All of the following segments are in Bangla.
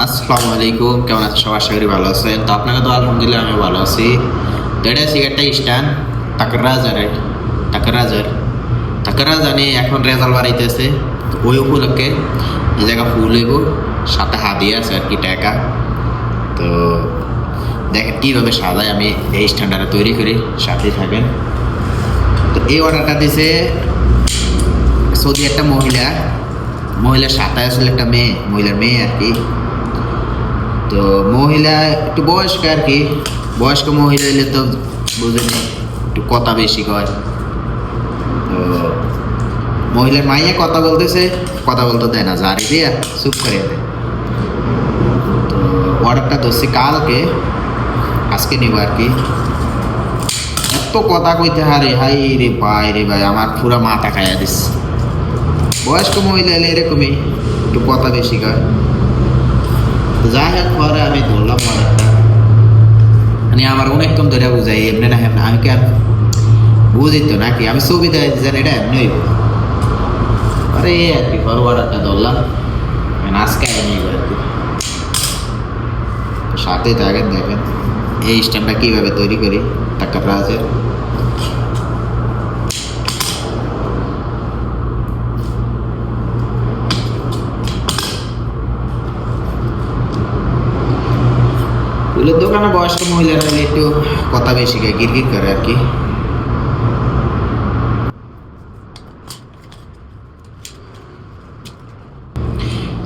আসসালামু আলাইকুম, কেমন আছেন সবাই? আশা করি ভালো আছেন। তো আপনাকে তো আলহামদুলিল্লাহ আমি ভালো আছি। তো এটা সিগারেটটা স্ট্যান্ড টাকরাজারে এখন রেজাল্ট বাড়াইতেছে। তো ওই উপলক্ষে এই জায়গা ফুল হইব, সাথে হাদিয়া আছে আর কি টাকা। তো দেখেন কীভাবে সাজায় আমি এই স্ট্যান্ডারে তৈরি করি, সাথেই থাকেন। তো এই অর্ডারটা দিছে সৌদি একটা মহিলার সাথে আসলে একটা মহিলার মেয়ে আর কি। তো মহিলা একটু বয়স্ক আর কি, বয়স্ক মহিলা হলে তো বুঝেনি একটু কথা বেশি কয়। তো মহিলার মাইয়া কথা বলতেছে, কথা বলতে দেয় না, জারি দিয়া চুপ করে দেয়। তো অর্ডারটা ধরছি কালকে, আজকে নিব আর কি। এত কথা কইতে হাই রে ভাই আমার পুরা মাথা খাইয়া দিস। বয়স্ক মহিলা এলে এরকমই একটু কথা বেশি কয়। যাই হোক, পরে আমি ধরলাম অর্ডারটা, মানে আমার অনেকক্ষণ ধরে বুঝাই এমনি না এমনি, আমি কেন বুঝি তো নাকি, আমি ছবি দেয় জানি এটা এমনি হইব। আরে আর কি পরে অর্ডারটা ধরলাম, আজকে নিয়ে আর কি। সাথেই থাকেন, দেখেন এই স্ট্যান্ডটা কীভাবে তৈরি করি টাকরাজের। ফুলের দোকানে বয়স্ক মহিলারা একটু কথা বেশি গিরগির করে আর কি।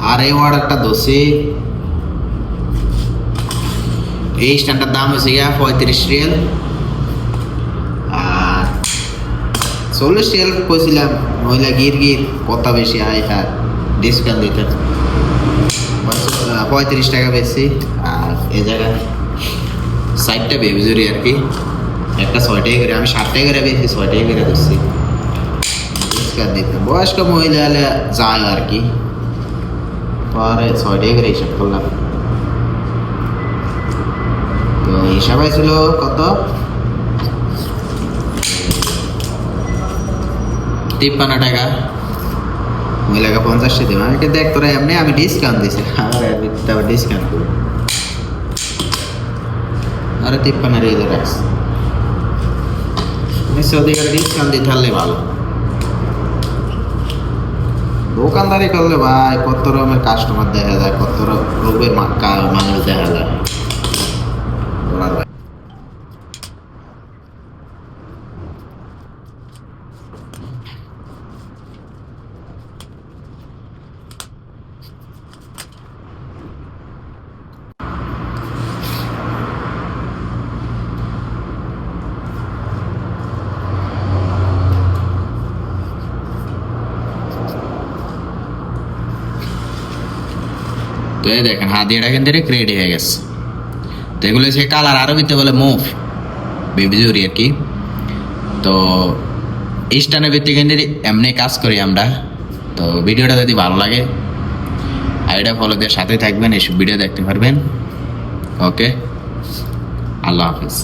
আর এই অর্ডারটা দোষে এই স্ট্যান্ডার দাম হয়েছে গিয়া 35 রিয়াল, আর 40 রিয়াল কইছিলাম। মহিলা গিরগির কথা বেশি, ডিসকাউন্ট দিতে 35 টাকা বেশি। আর এই জায়গায় সাইডটা বেবিজুরি আর কি, একটা 6 টাকা করে, আমি 7 টাকা করে বেশি 6 টাকা করে দিচ্ছি ডিসকাউন্ট দিতে। বয়স্ক মহিলা হলে যায় আর কি, পরে 6 টাকা করে হিসাব করলাম। তো হিসাব ছিল কত, 53 টাকা। মহিলাকে 50 দেবো, আমি দেখ তোরা এমনি আমি ডিসকাউন্ট দিছি, আবার ডিসকাউন্ট করবো। আরে 53 রিয়ালে রাখছি, সৌদি করে ডিসকাউন্ট দিতে পারলে ভালো। দোকানদারি করলে ভাই কত রকমের কাস্টমার দেখা যায়, কত রকমের মানুষ দেখা যায়। তো এই দেখেন হাদিয়াটা কিন্তু রেডি হয়ে গেছে। তো এগুলো সে কালার আরবিতে বলে মুভ বেবিজুরি আর কি। তো এই স্টানের ভিত্তিতে কিন্তু এমনি কাজ করি আমরা। তো ভিডিওটা যদি ভালো লাগে আইডিয়া ফলো দিয়ে সাথে থাকবেন, এইসব ভিডিও দেখতে পারবেন। ওকে, আল্লাহ হাফিজ।